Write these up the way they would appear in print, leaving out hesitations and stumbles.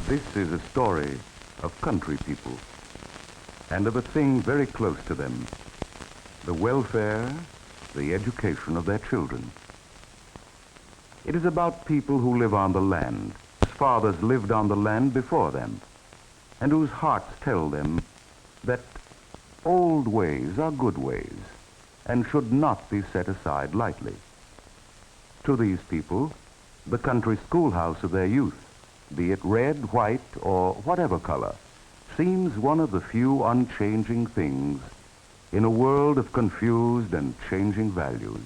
This is a story of country people and of a thing very close to them, the welfare, the education of their children. It is about people who live on the land, whose fathers lived on the land before them, and whose hearts tell them that old ways are good ways and should not be set aside lightly. To these people, the country schoolhouse of their youth, be it red, white, or whatever color, seems one of the few unchanging things in a world of confused and changing values.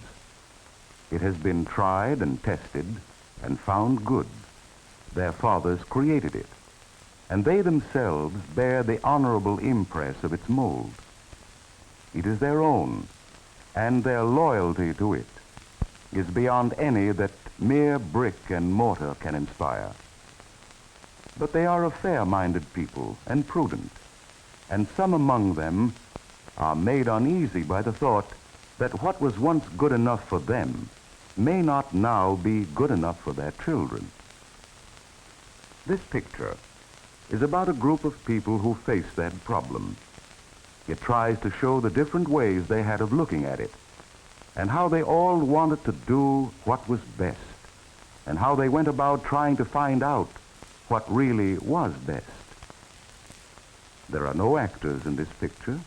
It has been tried and tested and found good. Their fathers created it, and they themselves bear the honorable impress of its mold. It is their own, and their loyalty to it is beyond any that mere brick and mortar can inspire. But they are a fair-minded people and prudent, and some among them are made uneasy by the thought that what was once good enough for them may not now be good enough for their children. This picture is about a group of people who face that problem. It tries to show the different ways they had of looking at it, and how they all wanted to do what was best, and how they went about trying to find out what really was best. There are no actors in this picture.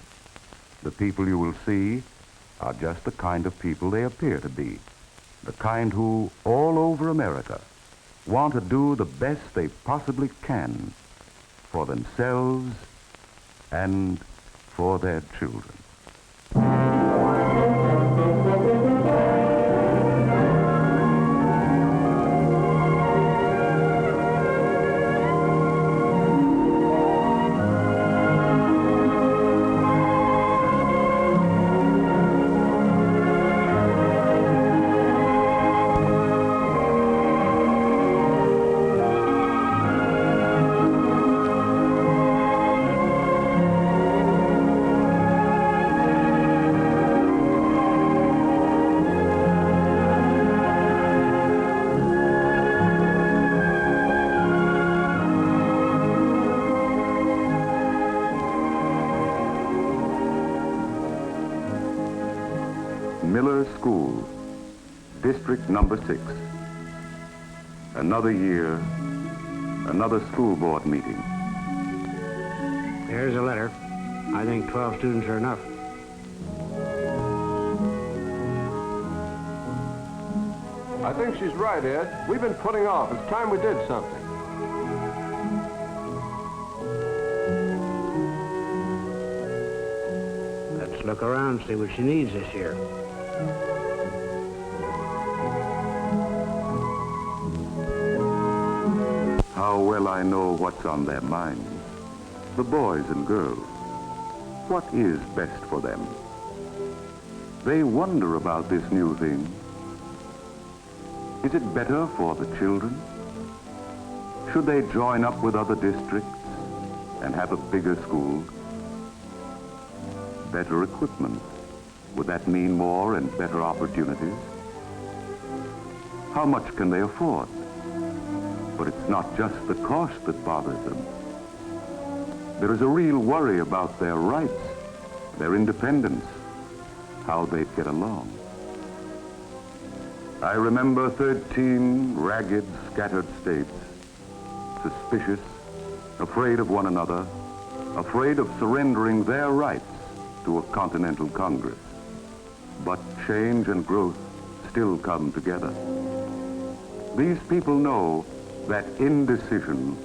The people you will see are just the kind of people they appear to be, the kind who, all over America, want to do the best they possibly can for themselves and for their children. Miller School, District Number 6. Another year, another school board meeting. Here's a letter. I think 12 students are enough. I think she's right, Ed. We've been putting off. It's time we did something. Let's look around, see what she needs this year. How well I know what's on their minds, the boys and girls. What is best for them? They wonder about this new thing. Is it better for the children? Should they join up with other districts and have a bigger school? Better equipment. Would that mean more and better opportunities? How much can they afford? But it's not just the cost that bothers them. There is a real worry about their rights, their independence, how they'd get along. I remember 13 ragged, scattered states, suspicious, afraid of one another, afraid of surrendering their rights to a continental Congress. But change and growth still come together. These people know that indecision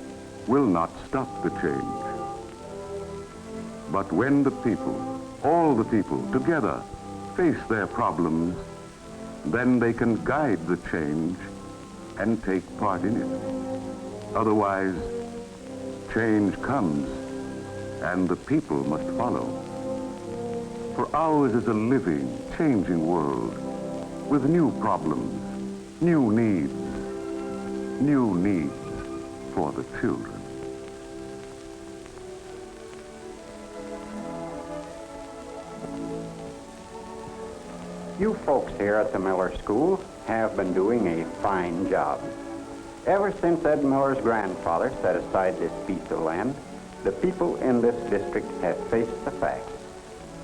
will not stop the change. But when the people, all the people together, face their problems, then they can guide the change and take part in it. Otherwise, change comes and the people must follow. For ours is a living, changing world with new problems, new needs for the children. You folks here at the Miller School have been doing a fine job. Ever since Ed Miller's grandfather set aside this piece of land, the people in this district have faced the facts.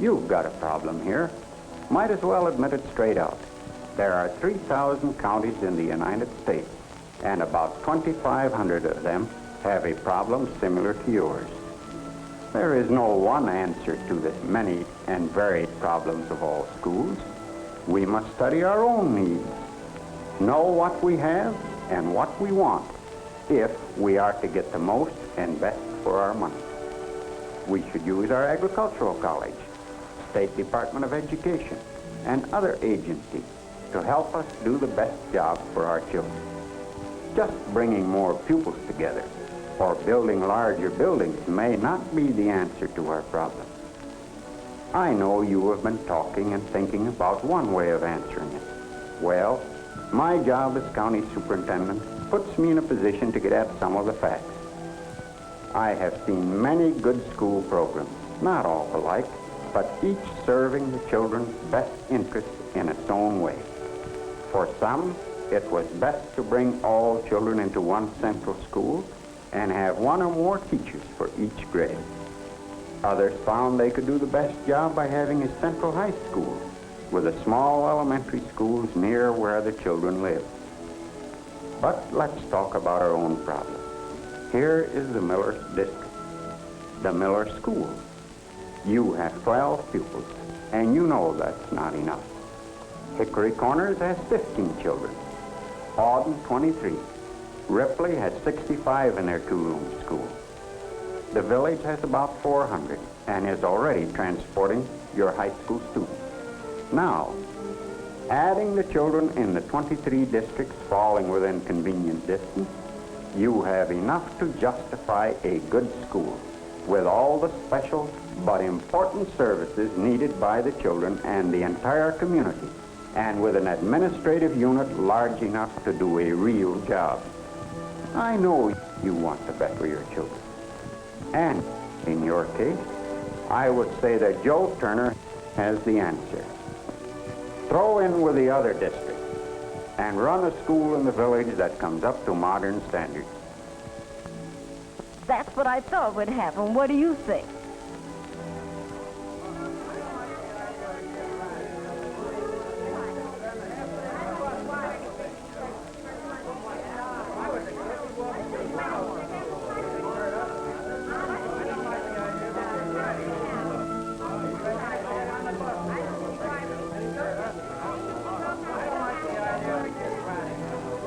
You've got a problem here. Might as well admit it straight out. There are 3,000 counties in the United States, and about 2,500 of them have a problem similar to yours. There is no one answer to the many and varied problems of all schools. We must study our own needs, know what we have and what we want, if we are to get the most and best for our money. We should use our agricultural college, State Department of Education, and other agencies to help us do the best job for our children. Just bringing more pupils together or building larger buildings may not be the answer to our problem. I know you have been talking and thinking about one way of answering it. Well, my job as county superintendent puts me in a position to get at some of the facts. I have seen many good school programs, not all alike, but each serving the children's best interests in its own way. For some, it was best to bring all children into one central school and have one or more teachers for each grade. Others found they could do the best job by having a central high school with a small elementary schools near where the children live. But let's talk about our own problem. Here is the Miller district, the Miller School. You have 12 pupils, and you know that's not enough. Hickory Corners has 15 children, Auden 23. Ripley has 65 in their two-room school. The village has about 400 and is already transporting your high school students. Now, adding the children in the 23 districts falling within convenient distance, you have enough to justify a good school with all the special but important services needed by the children and the entire community, and with an administrative unit large enough to do a real job. I know you want the best for your children. And in your case, I would say that Joe Turner has the answer. Throw in with the other districts and run a school in the village that comes up to modern standards. That's what I thought would happen. What do you think?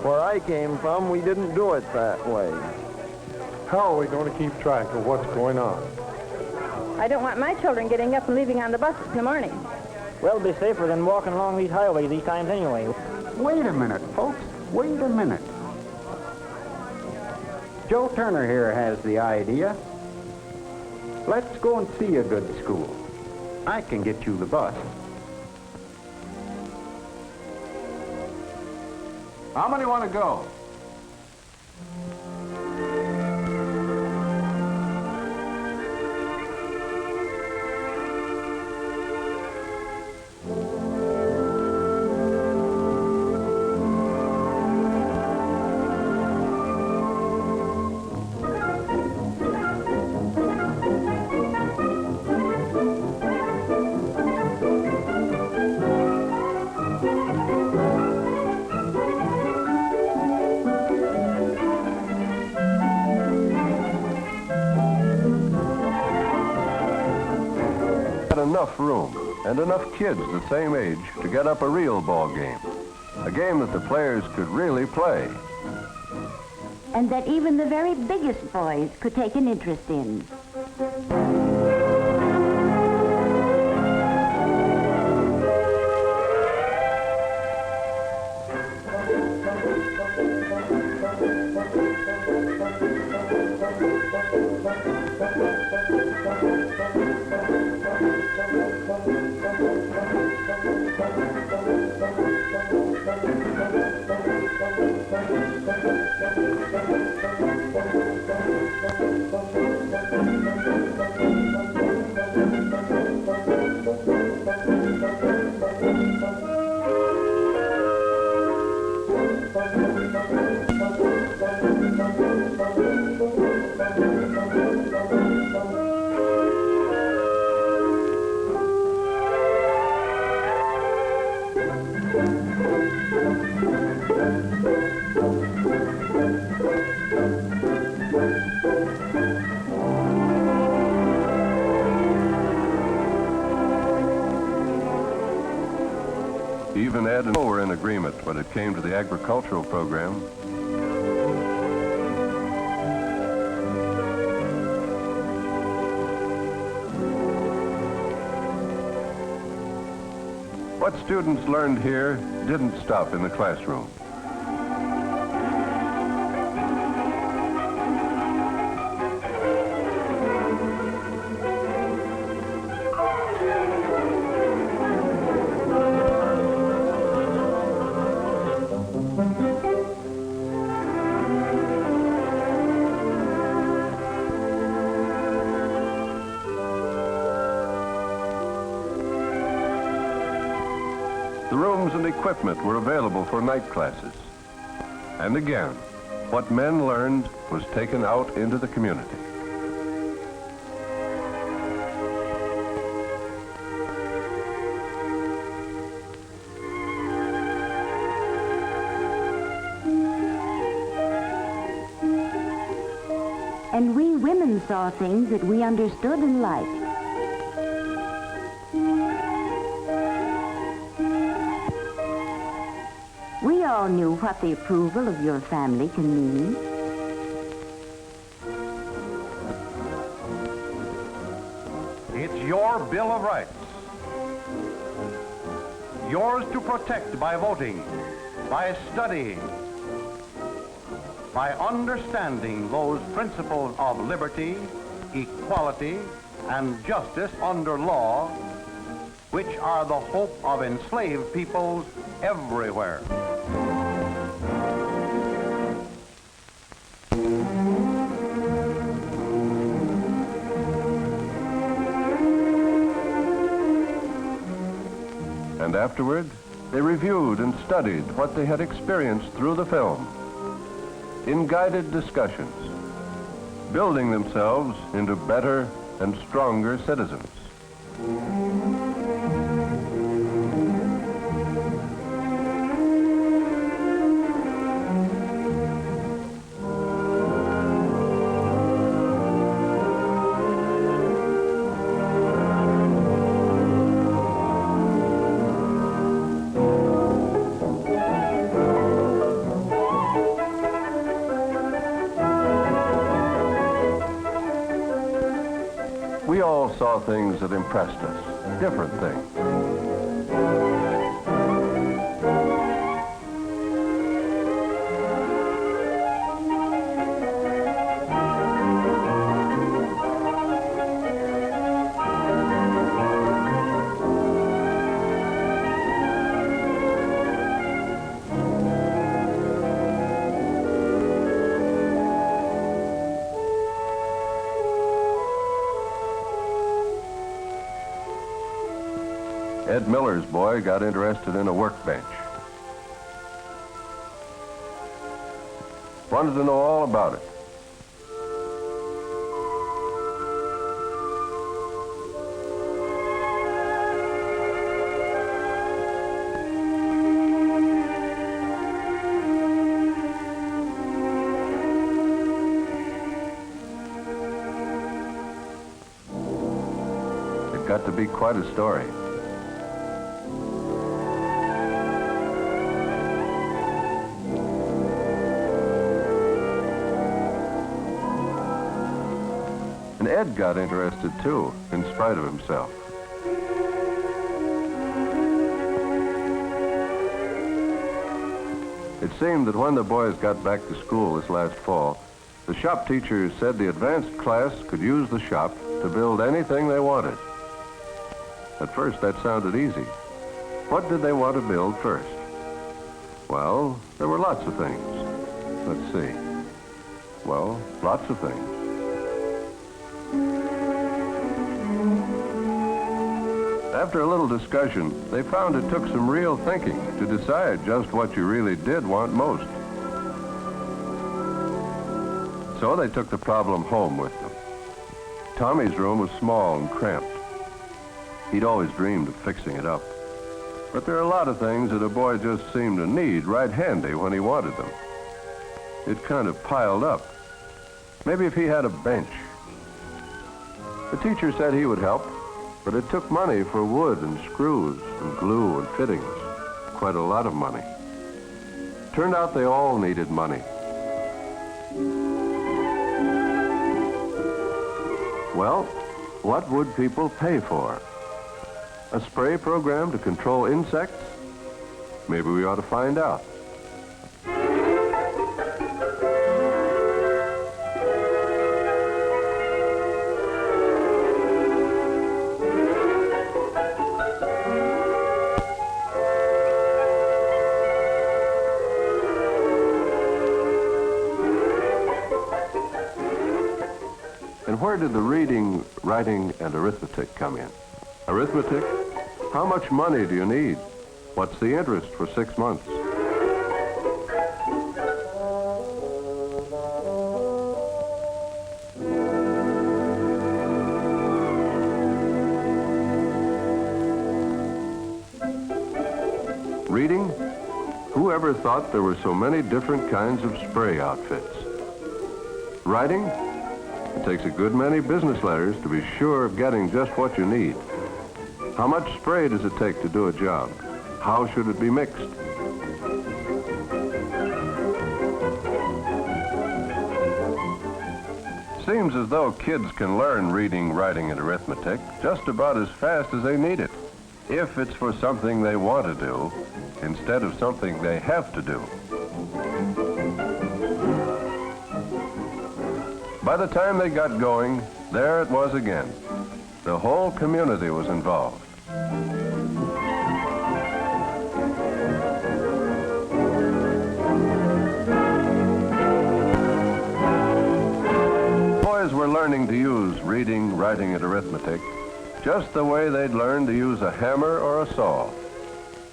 Where I came from, we didn't do it that way. How are we going to keep track of what's going on? I don't want my children getting up and leaving on the buses in the morning. Well, it'll be safer than walking along these highways these times anyway. Wait a minute, folks. Wait a minute. Joe Turner here has the idea. Let's go and see a good school. I can get you the bus. How many want to go? Enough room and enough kids the same age to get up a real ball game, a game that the players could really play. And that even the very biggest boys could take an interest in. Even Ed and Joe were in agreement when it came to the agricultural program. What students learned here didn't stop in the classroom. The rooms and equipment were available for night classes. And again, what men learned was taken out into the community. And we women saw things that we understood and liked. We all knew what the approval of your family can mean. It's your Bill of Rights. Yours to protect by voting, by studying, by understanding those principles of liberty, equality, and justice under law, which are the hope of enslaved peoples everywhere. And afterward, they reviewed and studied what they had experienced through the film in guided discussions, building themselves into better and stronger citizens. We all saw things that impressed us, different things. Ed Miller's boy got interested in a workbench. Wanted to know all about it. It got to be quite a story. And Ed got interested too, in spite of himself. It seemed that when the boys got back to school this last fall, the shop teacher said the advanced class could use the shop to build anything they wanted. At first, that sounded easy. What did they want to build first? Well, there were lots of things. Let's see. Well, lots of things. After a little discussion, they found it took some real thinking to decide just what you really did want most. So they took the problem home with them. Tommy's room was small and cramped. He'd always dreamed of fixing it up. But there are a lot of things that a boy just seemed to need right handy when he wanted them. It kind of piled up. Maybe if he had a bench. The teacher said he would help, but it took money for wood and screws and glue and fittings. Quite a lot of money. Turned out they all needed money. Well, what would people pay for? A spray program to control insects? Maybe we ought to find out. And where did the reading, writing, and arithmetic come in? Arithmetic? How much money do you need? What's the interest for 6 months? Reading? Who ever thought there were so many different kinds of spray outfits? Writing? It takes a good many business letters to be sure of getting just what you need. How much spray does it take to do a job? How should it be mixed? Seems as though kids can learn reading, writing, and arithmetic just about as fast as they need it, if it's for something they want to do instead of something they have to do. By the time they got going, there it was again. The whole community was involved. Boys were learning to use reading, writing, and arithmetic just the way they'd learn to use a hammer or a saw,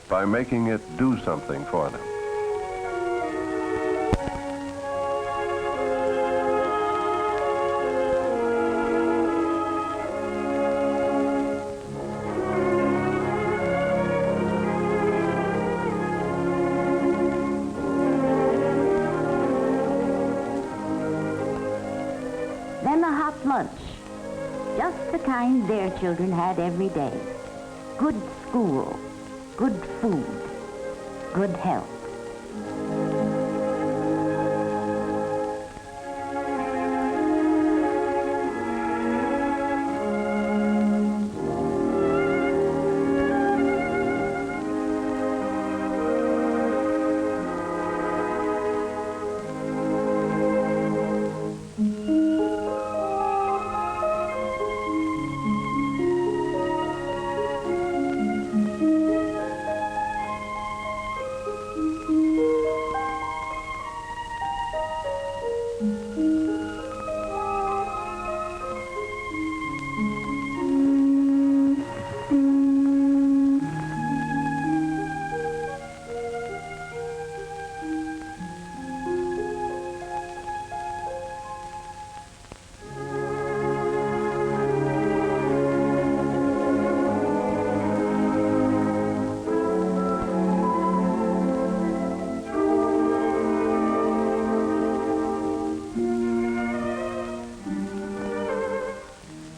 by making it do something for them. Then a hot lunch, just the kind their children had every day. Good school, good food, good health.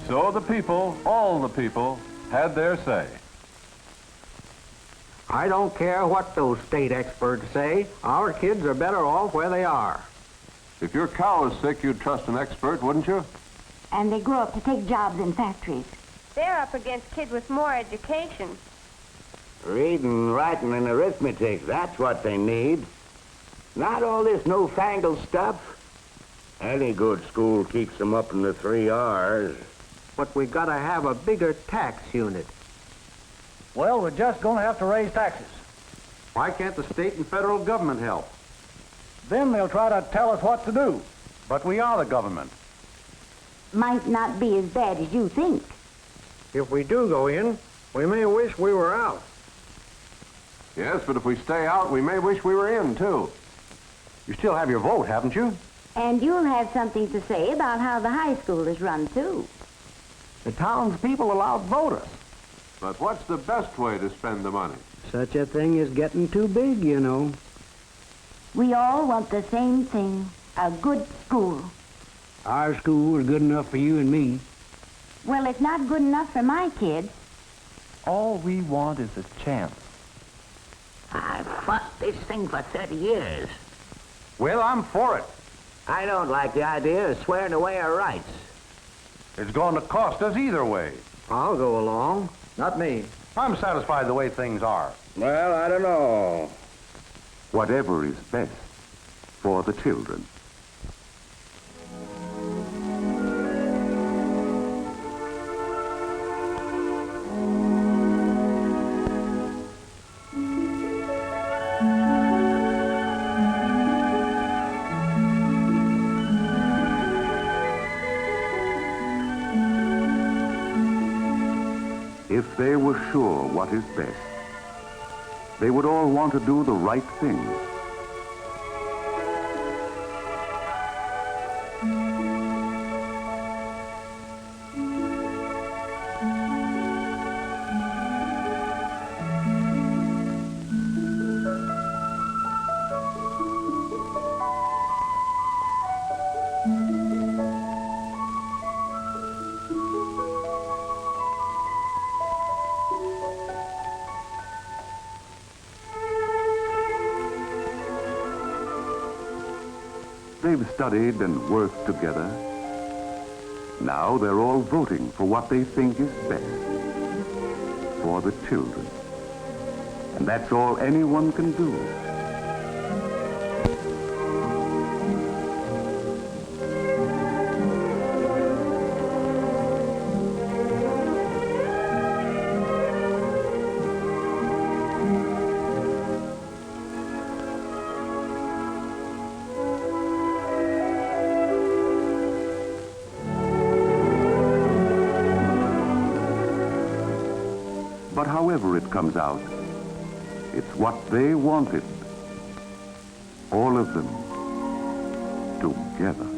So the people, all the people, had their say. I don't care what those state experts say. Our kids are better off where they are. If your cow is sick, you'd trust an expert, wouldn't you? And they grow up to take jobs in factories. They're up against kids with more education. Reading, writing, and arithmetic, that's what they need. Not all this newfangled stuff. Any good school keeps them up in the 3 R's. But we gotta have a bigger tax unit. Well, we're just going to have to raise taxes. Why can't the state and federal government help? Then they'll try to tell us what to do. But we are the government. Might not be as bad as you think. If we do go in, we may wish we were out. Yes, but if we stay out, we may wish we were in, too. You still have your vote, haven't you? And you'll have something to say about how the high school is run, too. The townspeople will outvote us. But what's the best way to spend the money? Such a thing is getting too big, you know. We all want the same thing, a good school. Our school is good enough for you and me. Well, it's not good enough for my kids. All we want is a chance. I've fought this thing for 30 years. Well, I'm for it. I don't like the idea of swearing away our rights. It's going to cost us either way. I'll go along. Not me. I'm satisfied the way things are. Well, I don't know. Whatever is best for the children. If they were sure what is best, they would all want to do the right thing. They've studied and worked together. Now they're all voting for what they think is best for the children. And that's all anyone can do. But however it comes out, it's what they wanted. All of them together.